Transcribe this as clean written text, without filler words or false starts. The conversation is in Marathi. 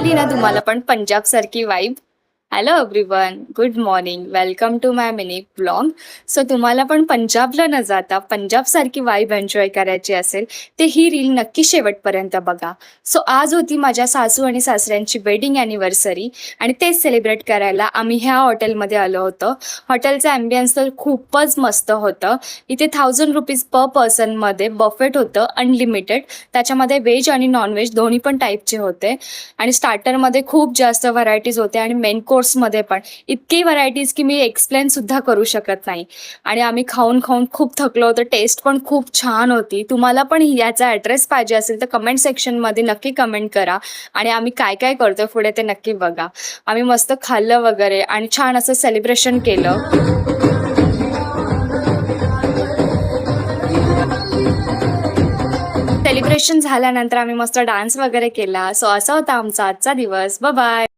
आली ना तुम्हाला पण पंजाब सारखी vibe? Hello everyone, good morning, welcome to my mini blog. So तुम्हाला पण पंजाबला न जाता पंजाब सारखी वाईब एन्जॉय करायची असेल ते ही रील नक्की शेवटपर्यंत बघा. सो आज होती माझ्या सासू आणि सासऱ्यांची वेडिंग ॲनिव्हर्सरी आणि तेच सेलिब्रेट करायला आम्ही ह्या हॉटेलमध्ये आलो होतो. हॉटेलचं ॲम्बियन्स तर खूपच मस्त होतं. इथे 1000 रुपीज पर पर्सनमध्ये बफेट होतं, अनलिमिटेड. त्याच्यामध्ये व्हेज आणि नॉनव्हेज दोन्ही पण टाईपचे होते आणि स्टार्टरमध्ये खूप जास्त व्हरायटीज होते आणि मेन कोर्समध्ये पण इतकी व्हरायटीज की मी एक्सप्लेन सुद्धा करू शकत नाही. आणि आम्ही खाऊन खाऊन खूप थकलो होतो. टेस्ट पण खूप छान होती. तुम्हाला पण याचा ॲड्रेस पाहिजे असेल तर कमेंट सेक्शनमध्ये नक्की कमेंट करा आणि आम्ही काय काय करतो पुढे ते नक्की बघा. आम्ही मस्त खाल्लं वगैरे आणि छान असं सेलिब्रेशन केलं. सेलिब्रेशन झाल्यानंतर आम्ही मस्त डान्स वगैरे केला. सो असा होता आमचा आजचा दिवस. Bye bye.